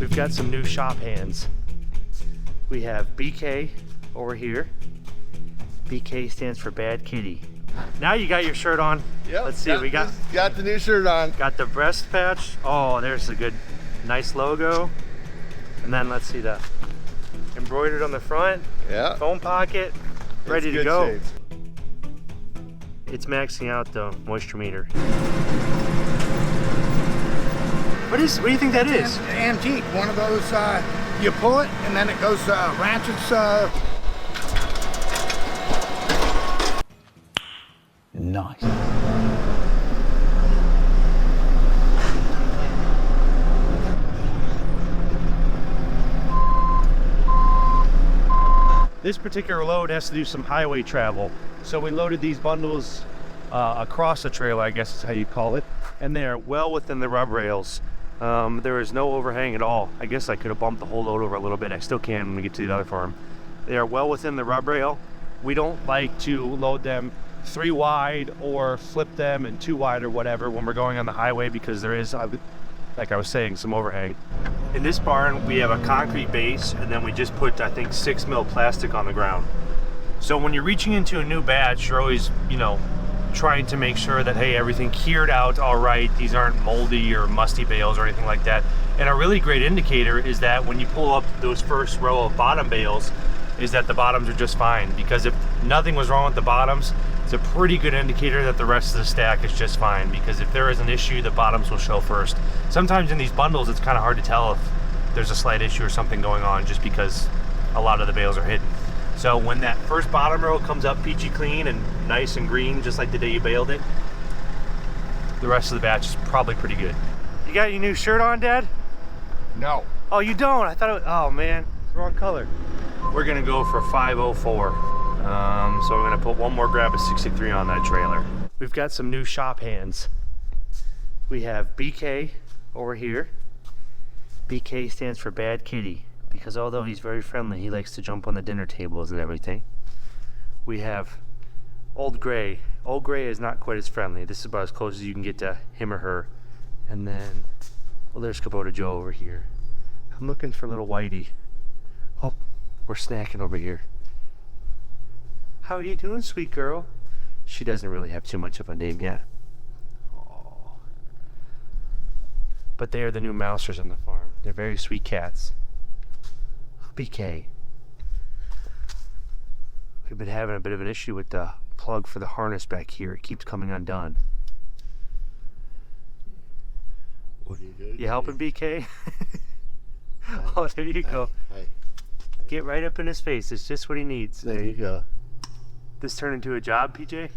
We've got some new shop hands. We have BK over here. BK stands for Bad Kitty. Now you got your shirt on. Yep. Let's see, we got the new shirt on. Got the breast patch. Oh, there's a good, nice logo. And then let's see the embroidered on the front. Yeah. Phone pocket, ready to go. Shape. It's maxing out the moisture meter. What do you think that is? Antique, one of those, you pull it and then it goes, ratchets. Nice. This particular load has to do some highway travel. So we loaded these bundles across the trailer, I guess is how you call it. And they are well within the rub rails. There is no overhang at all. I guess I could have bumped the whole load over a little bit. I still can when we get to the other farm. They are well within the rub rail. We don't like to load them 3 wide or flip them and 2 wide or whatever when we're going on the highway, because there is, like I was saying, some overhang. In this barn, we have a concrete base, and then we just put, I think, 6 mil plastic on the ground. So when you're reaching into a new batch, you're always, trying to make sure that, hey, everything cured out all right. These aren't moldy or musty bales or anything like that. And a really great indicator is that when you pull up those first row of bottom bales, is that the bottoms are just fine. Because if nothing was wrong with the bottoms, it's a pretty good indicator that the rest of the stack is just fine. Because if there is an issue, the bottoms will show first. Sometimes in these bundles, it's kind of hard to tell if there's a slight issue or something going on, just because a lot of the bales are hidden. So when that first bottom row comes up peachy clean and nice and green, just like the day you baled it, the rest of the batch is probably pretty good. You got your new shirt on, Dad? No. Oh, you don't? I thought it was, oh man, it's the wrong color. We're gonna go for 504. So we're gonna put one more grab of 63 on that trailer. We've got some new shop hands. We have BK over here. BK stands for Bad Kitty, because although he's very friendly, he likes to jump on the dinner tables and everything. We have Old Gray. Old Gray is not quite as friendly. This is about as close as you can get to him or her. And then, well, there's Kubota Joe over here. I'm looking for little Whitey. Oh, we're snacking over here. How are you doing, sweet girl? She doesn't really have too much of a name yet. Oh. But they are the new mousers on the farm. They're very sweet cats. BK. We've been having a bit of an issue with the plug for the harness back here. It keeps coming undone. What are you doing? You helping, BK? Oh, there you go. Hi. Get right up in his face. It's just what he needs. There you go. This turned into a job, PJ?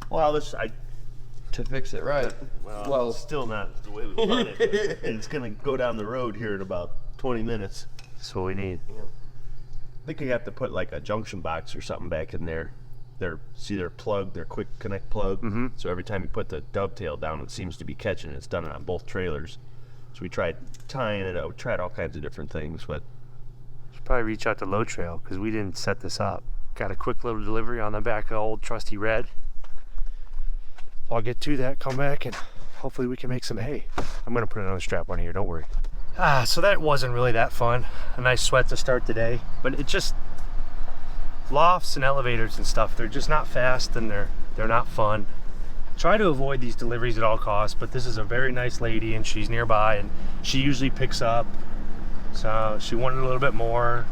Well, To fix it right. well, it's still not the way we want it. But it's gonna go down the road here in about 20 minutes. That's what we need. I think you have to put like a junction box or something back in there. Their plug, their quick connect plug. Mm-hmm. So every time you put the dovetail down, it seems to be catching. It's done it on both trailers. So we tried tying it up. We tried all kinds of different things, but Should probably reach out to Low Trail because we didn't set this up. Got a quick little delivery on the back of old trusty Red. I'll get to that, come back, and hopefully we can make some hay. I'm gonna put another strap on here, don't worry. So that wasn't really that fun. A nice sweat to start the day, but it just, lofts and elevators and stuff, they're just not fast and they're not fun. Try to avoid these deliveries at all costs, but this is a very nice lady and she's nearby and she usually picks up. So she wanted a little bit more,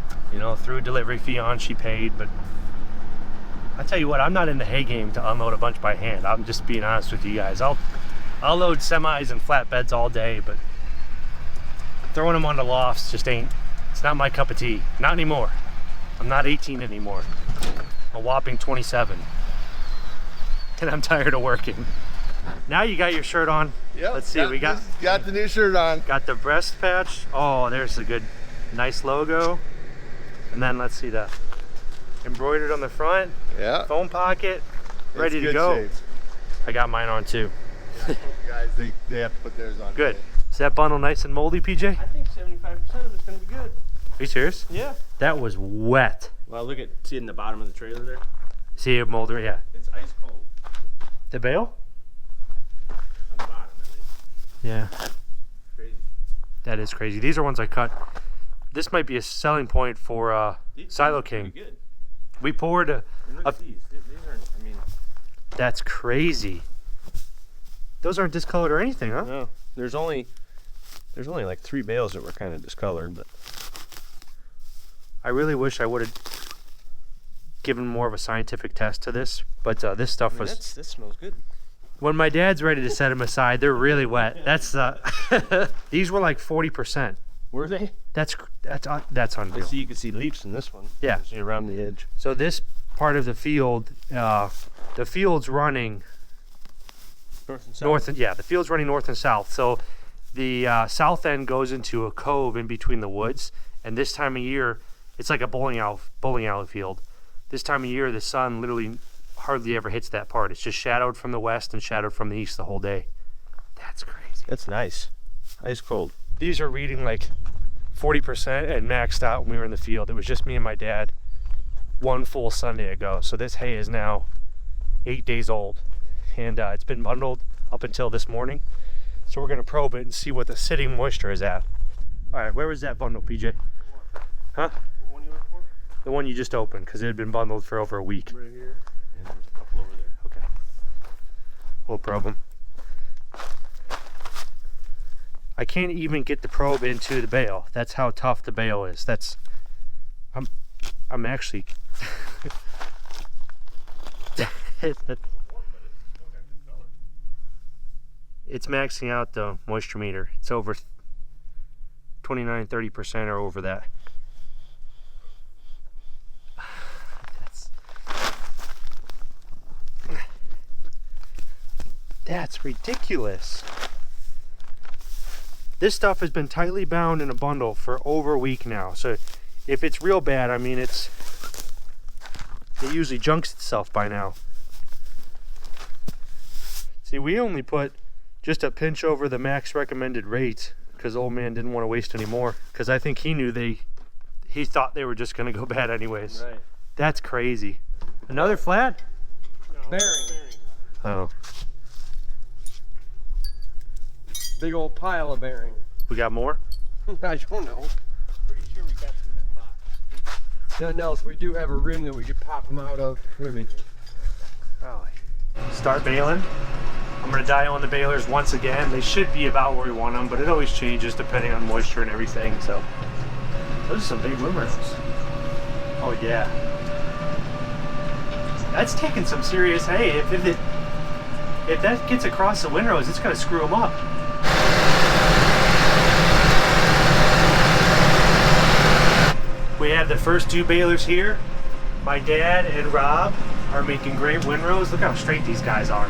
threw a delivery fee on, she paid, but I tell you what, I'm not in the hay game to unload a bunch by hand. I'm just being honest with you guys. I'll load semis and flatbeds all day, but throwing them on the lofts just it's not my cup of tea. Not anymore. I'm not 18 anymore. I'm a whopping 27. And I'm tired of working. Now you got your shirt on. Yep. Let's see, we got the new shirt on. Got the breast patch. Oh, there's a good, nice logo. And then let's see the embroidered on the front. Yeah. Phone pocket, ready It's to good go. shape. I got mine on too. Guys, they have to put theirs on. Good. today. Is that bundle nice and moldy, PJ? I think 75% of it's gonna be good. Are you serious? Yeah. That was wet. Well, see in the bottom of the trailer there? See it molder, yeah. It's ice cold The bale? on the bottom at least. Yeah. Crazy. That is crazy. These are ones I cut. This might be a selling point for Silo King. Good. We poured a. Look at these. These aren't. I mean, That's crazy. Those aren't discolored or anything, huh? no. There's only like 3 bales that were kind of discolored, but I really wish I would have given more of a scientific test to this, but this stuff was. that smells good. When my dad's ready to set them aside, they're really wet. That's these were like 40%. Were they? That's unreal. See, you can see leaves in this one. Yeah. You can see around the edge. So this part of the field, the field's running North and south. the field's running north and south. So the south end goes into a cove in between the woods, and this time of year, it's like a bowling alley field. This time of year, the sun literally hardly ever hits that part. It's just shadowed from the west and shadowed from the east the whole day. That's crazy. That's nice. Ice cold. These are reading like 40% and maxed out when we were in the field. It was just me and my dad one full Sunday ago. So this hay is now 8 days old, and it's been bundled up until this morning. So we're gonna probe it and see what the sitting moisture is at. All right, where was that bundle, PJ? Huh? What one you look for? The one you just opened, because it had been bundled for over a week. Right here. And there's a couple over there. Okay. We'll probe them. I can't even get the probe into the bale. That's how tough the bale is. I'm actually it's maxing out the moisture meter. It's over 29-30% or over that. That's ridiculous. This stuff has been tightly bound in a bundle for over a week now. So if it's real bad, I mean, it usually junks itself by now. See, we only put just a pinch over the max recommended rate because old man didn't want to waste any more, because I think he knew he thought they were just going to go bad anyways. Right. That's crazy. Another flat? Bearing. Oh, Big old pile of bearing. we got more? I don't know. Pretty sure we got some in that box. Nothing else. We do have a rim that we could pop them out of. Swimming. Probably. Start baling. I'm gonna dial on the balers once again. They should be about where we want them, but it always changes depending on moisture and everything. So those are some big wimmers. Oh yeah. That's taking some serious hay. If that gets across the windrows, it's gonna screw them up. We have the first 2 balers here. My dad and Rob are making great windrows. Look how straight these guys are.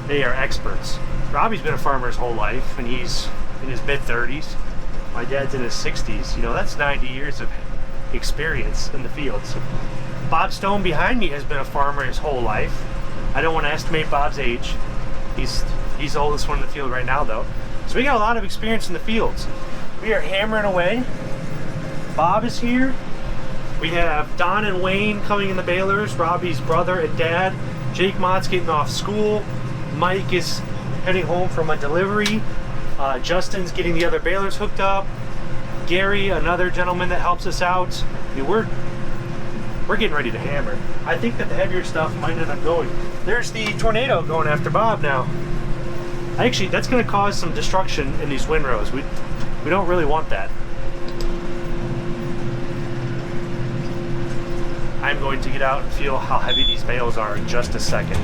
They are experts. Robbie's been a farmer his whole life, and he's in his mid-30s. My dad's in his 60s. You know, that's 90 years of experience in the fields. Bob Stone behind me has been a farmer his whole life. I don't want to estimate Bob's age. He's the oldest one in the field right now, though. So we got a lot of experience in the fields. We are hammering away. Bob is here. We have Don and Wayne coming in the balers, Robbie's brother and dad. Jake Mott's getting off school. Mike is heading home from a delivery. Justin's getting the other balers hooked up. Gary, another gentleman that helps us out. I mean, we're getting ready to hammer. I think that the heavier stuff might end up going. There's the tornado going after Bob now. Actually, that's going to cause some destruction in these windrows. We don't really want that. I'm going to get out and feel how heavy these bales are in just a second.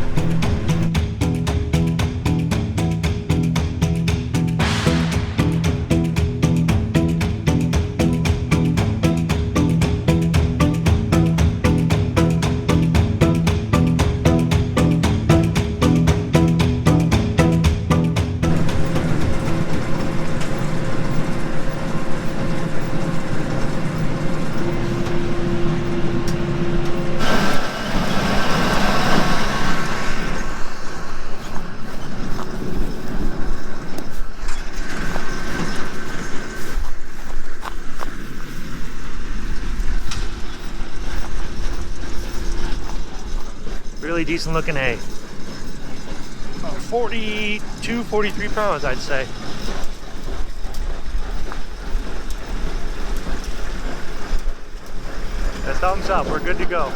Really decent looking hay. About 42, 43 pounds, I'd say. Thumbs up, we're good to go.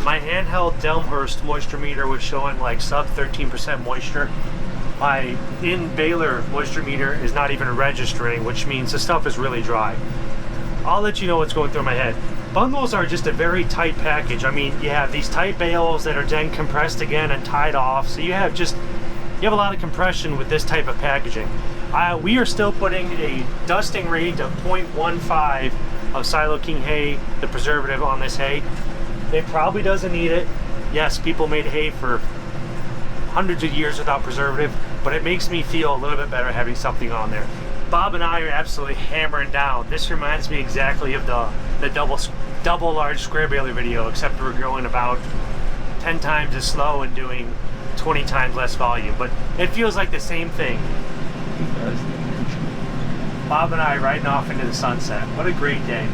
My handheld Delmhurst moisture meter was showing like sub 13% moisture. My in-Baler moisture meter is not even registering, which means the stuff is really dry. I'll let you know what's going through my head. Bundles are just a very tight package. I mean, you have these tight bales that are then compressed again and tied off, so you have a lot of compression with this type of packaging. We are still putting a dusting rate of 0.15 of Silo King hay, the preservative, on this hay. It probably doesn't need it. Yes, people made hay for hundreds of years without preservative, but it makes me feel a little bit better having something on there. Bob and I are absolutely hammering down. This reminds me exactly of the double large square baler video, except we're going about 10 times as slow and doing 20 times less volume, but it feels like the same thing. Bob and I riding off into the sunset. What a great day.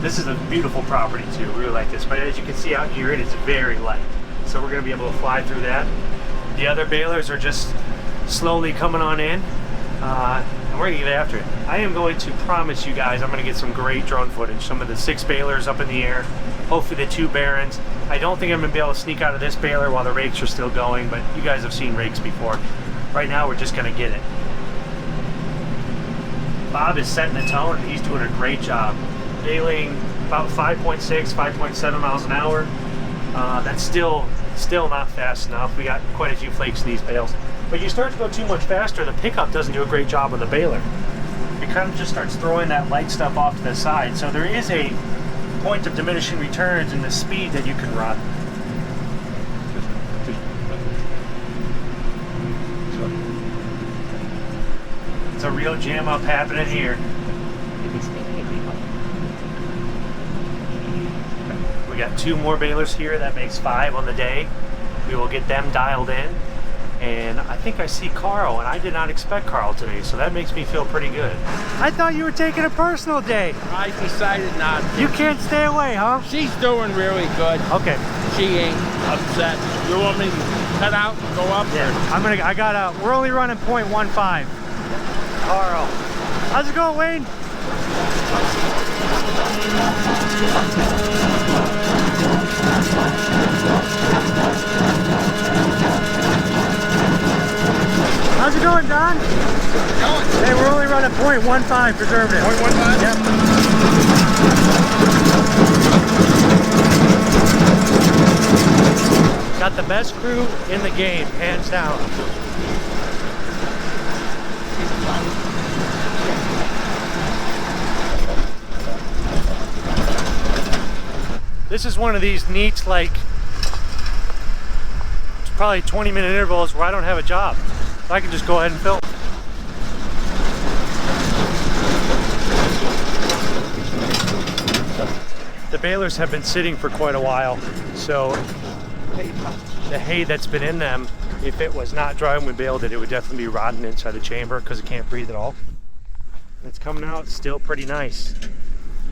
This is a beautiful property too. We really like this, but as you can see out here, it is very light. So we're going to be able to fly through that. The other balers are just slowly coming on in, and we're going to get after it. I am going to promise you guys I'm going to get some great drone footage. Some of the 6 balers up in the air, hopefully the 2 barons. I don't think I'm going to be able to sneak out of this baler while the rakes are still going, but you guys have seen rakes before. Right now we're just going to get it. Bob is setting the tone and he's doing a great job. Baling about 5.6, 5.7 miles an hour. That's still not fast enough. We got quite a few flakes in these bales. But you start to go too much faster, the pickup doesn't do a great job on the baler. It kind of just starts throwing that light stuff off to the side. So there is a point of diminishing returns in the speed that you can run. It's a real jam up happening here. We got 2 more balers here. That makes 5 on the day. We will get them dialed in. And I think I see Carl, and I did not expect Carl today, so that makes me feel pretty good. I thought you were taking a personal day. I decided not to. You can't stay away, huh? She's doing really good. Okay. She ain't upset. You want me to cut out and go up? Yeah, we're only running 0.15. Carl. How's it going, Wayne? How's it going, Don? Hey, we're only running 0.15 preservative. 0.15? Yep. Got the best crew in the game, hands down. This is one of these neat, like, it's probably 20-minute intervals where I don't have a job. So I can just go ahead and film. The balers have been sitting for quite a while, so the hay that's been in them, if it was not dry when we baled it, it would definitely be rotting inside the chamber because it can't breathe at all. And it's coming out still pretty nice.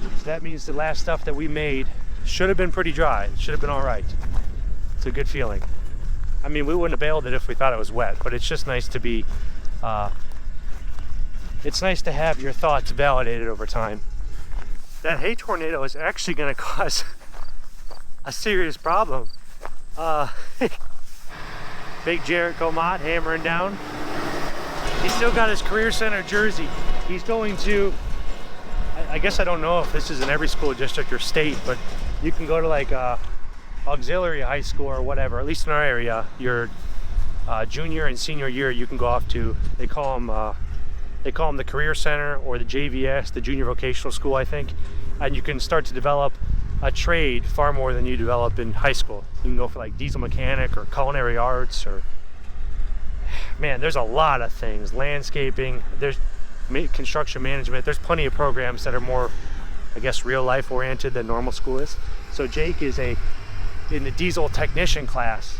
So that means the last stuff that we made should have been pretty dry. It should have been all right. It's a good feeling. I mean, we wouldn't have baled it if we thought it was wet, but it's just nice to be, it's nice to have your thoughts validated over time. That hay tornado is actually going to cause a serious problem. Big Jarrett Comott hammering down. He's still got his career center jersey. He's going to, I guess I don't know if this is in every school district or state, but you can go to like auxiliary high school or whatever, at least in our area. Your junior and senior year you can go off to, they call them the career center or the JVS, the junior vocational school, I think, and you can start to develop a trade far more than you develop in high school. You can go for like diesel mechanic or culinary arts, or man, there's a lot of things. Landscaping, there's construction management. There's plenty of programs that are more, I guess, real life oriented than normal school is. So Jake is in the diesel technician class,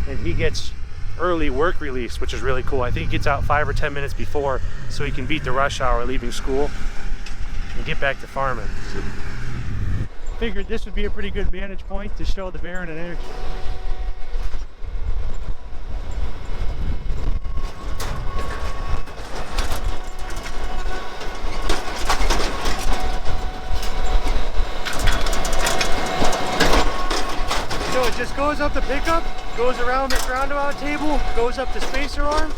and he gets early work release, which is really cool. I think he gets out 5 or 10 minutes before so he can beat the rush hour leaving school and get back to farming. Figured this would be a pretty good vantage point to show the Baron and Eric. goes up the pickup, goes around this roundabout table, goes up the spacer arm.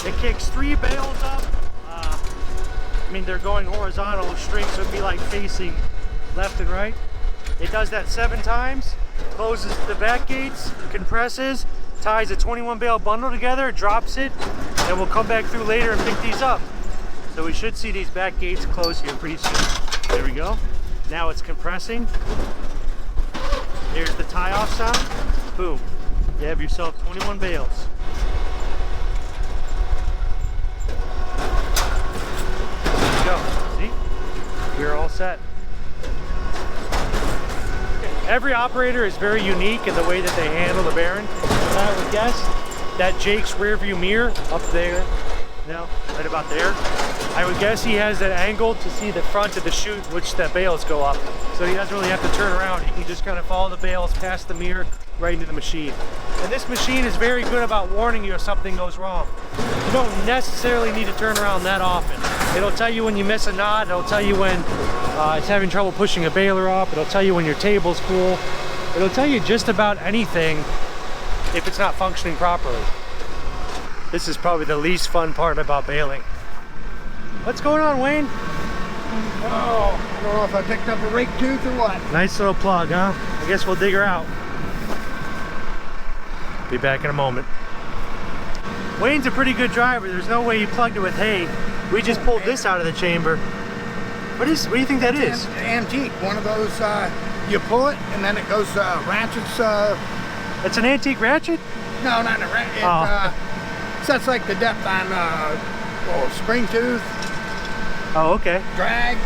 It kicks 3 bales up. I mean, they're going horizontal straight, so it'd be like facing left and right. It does that 7 times, closes the back gates, compresses, ties a 21 bale bundle together, drops it, and we'll come back through later and pick these up. So we should see these back gates close here pretty soon. There we go. Now it's compressing. There's the tie off sound. Boom. You have yourself 21 bales. There you go. See? We're all set. Every operator is very unique in the way that they handle the bearing. But I would guess that Jake's rear view mirror up there, no, right about there, I would guess he has that angle to see the front of the chute which the bales go up. So he doesn't really have to turn around. He can just kind of follow the bales past the mirror right into the machine. And this machine is very good about warning you if something goes wrong. You don't necessarily need to turn around that often. It'll tell you when you miss a knot. It'll tell you when it's having trouble pushing a baler up. It'll tell you when your table's full. It'll tell you just about anything if it's not functioning properly. This is probably the least fun part about baling. What's going on, Wayne? Oh, I don't know if I picked up a rake tooth or what. Nice little plug, huh? I guess we'll dig her out. Be back in a moment. Wayne's a pretty good driver. There's no way he plugged it with hay. We just pulled this out of the chamber. What do you think that is? Antique. One of those, you pull it and then it goes, ratchets. It's an antique ratchet? No, not a ratchet. Sets like the depth on spring tooth, Oh, okay. drag.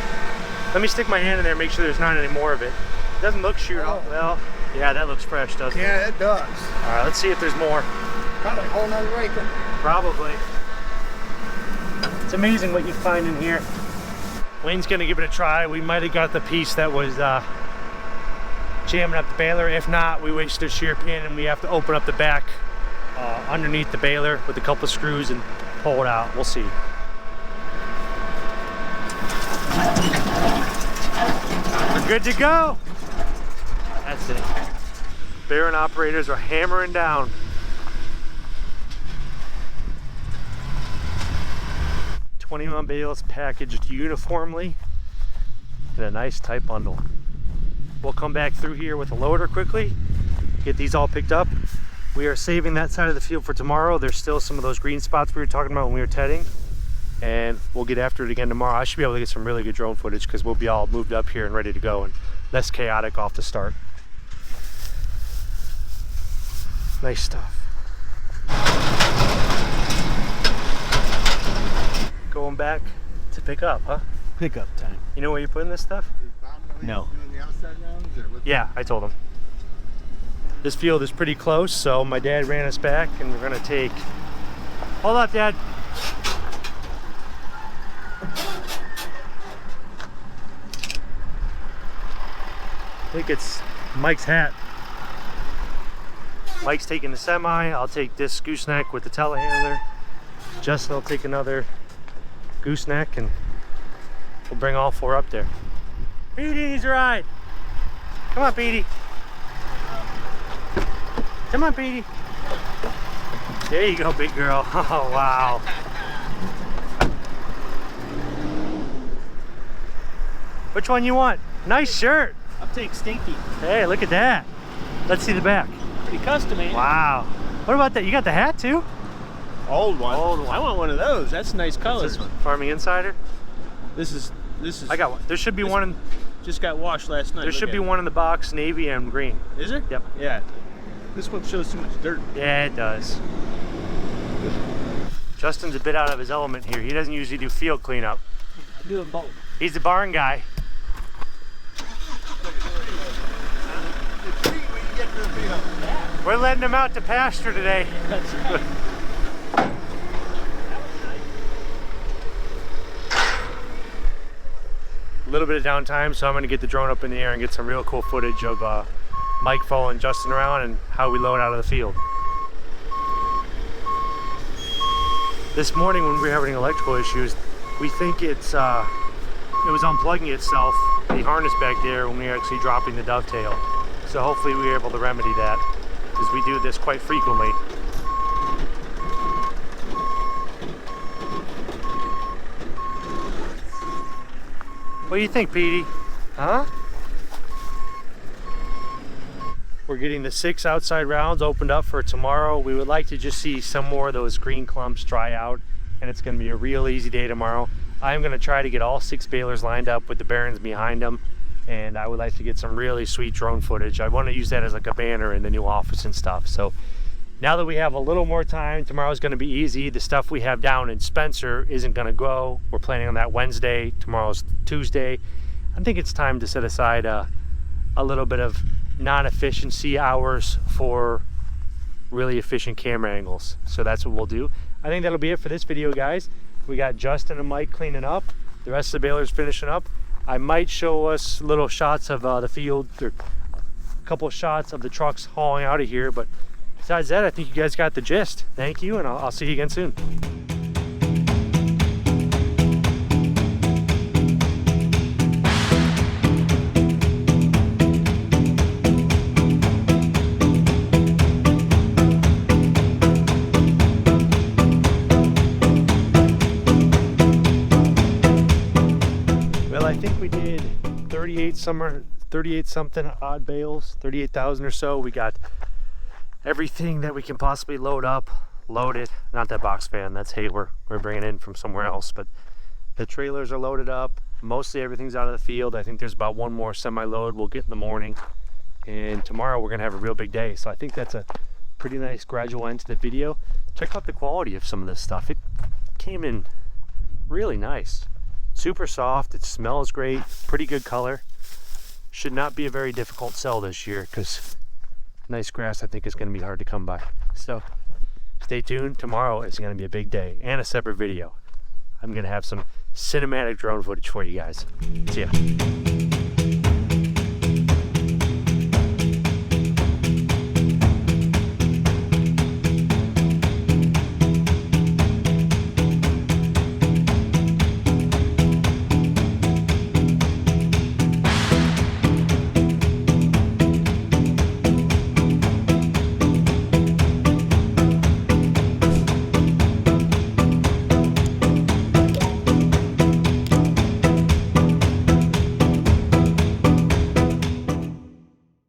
Let me stick my hand in there and make sure there's not any more of it. It doesn't look sheared off. Well, yeah, that looks fresh, doesn't it? Yeah, it does. All right, let's see if there's more. Probably a whole nother rake. Probably. It's amazing what you find in here. Wayne's gonna give it a try. We might have got the piece that was jamming up the baler. If not, we waste a shear pin and we have to open up the back underneath the baler with a couple of screws and pull it out. We'll see. We're good to go. That's it. Bearing operators are hammering down. "21 bales packaged uniformly in a nice tight bundle." We'll come back through here with a loader quickly, get these all picked up. We are saving that side of the field for tomorrow. There's still some of those green spots we were talking about when we were tedding, and we'll get after it again tomorrow. I should be able to get some really good drone footage because we'll be all moved up here and ready to go and less chaotic off the start. Nice stuff. Going back to pick up, huh? Pickup time. You know where you're putting this stuff? No. Doing the outside rounds, or what's Yeah, I told him. This field is pretty close, so my dad ran us back and we're gonna take... Hold up, Dad. I think it's Mike's hat. Mike's taking the semi, I'll take this gooseneck with the telehandler. Justin will take another gooseneck and we'll bring all 4 up there. Petey needs a ride. Come on, Petey. Come on, Petey. There you go, big girl. Oh, wow. Which one you want? Nice shirt. I'll take Stinky. Hey, look at that. Let's see the back. Pretty custom, ain't it? Wow. What about that? You got the hat too? Old one. Old one. I want one of those. That's nice colors. This one? Farming Insider? This is. I got one. There should be one in... Just got washed last night. There should be one in the box, navy and green. Is there? Yep. Yeah. This one shows too much dirt. Yeah, it does. Justin's a bit out of his element here. He doesn't usually do field cleanup. I do it both. He's the barn guy. We're letting him out to pasture today. That's right. A little bit of downtime, so I'm going to get the drone up in the air and get some real cool footage of Mike following Justin around and how we load out of the field. This morning when we were having electrical issues, we think it was unplugging itself, the harness back there, when we were actually dropping the dovetail. So hopefully we were able to remedy that. because we do this quite frequently. What do you think, Petey? Huh? We're getting the 6 outside rounds opened up for tomorrow. We would like to just see some more of those green clumps dry out, and it's going to be a real easy day tomorrow. I'm going to try to get all 6 balers lined up with the barons behind them, and I would like to get some really sweet drone footage. I want to use that as like a banner in the new office and stuff. So now that we have a little more time, tomorrow's going to be easy. The stuff we have down in Spencer isn't going to go. We're planning on that Wednesday. Tomorrow's Tuesday. I think it's time to set aside a little bit of non-efficiency hours for really efficient camera angles. So that's what we'll do. I think that'll be it for this video, guys. We got Justin and Mike cleaning up. The rest of the balers finishing up. I might show us little shots of the field, or a couple of shots of the trucks hauling out of here, but besides that, I think you guys got the gist. Thank you, and I'll see you again soon. Well, I think we did 38 something odd bales, 38,000 or so. We got everything that we can possibly load up, loaded. Not that box fan, that's hay we're bringing in from somewhere else, but the trailers are loaded up. Mostly everything's out of the field. I think there's about one more semi-load we'll get in the morning, and tomorrow we're gonna have a real big day. So I think that's a pretty nice gradual end to the video. Check out the quality of some of this stuff. It came in really nice, super soft. It smells great, pretty good color. Should not be a very difficult sell this year, because nice grass I think is going to be hard to come by. So stay tuned. Tomorrow is going to be a big day and a separate video. I'm going to have some cinematic drone footage for you guys. See ya.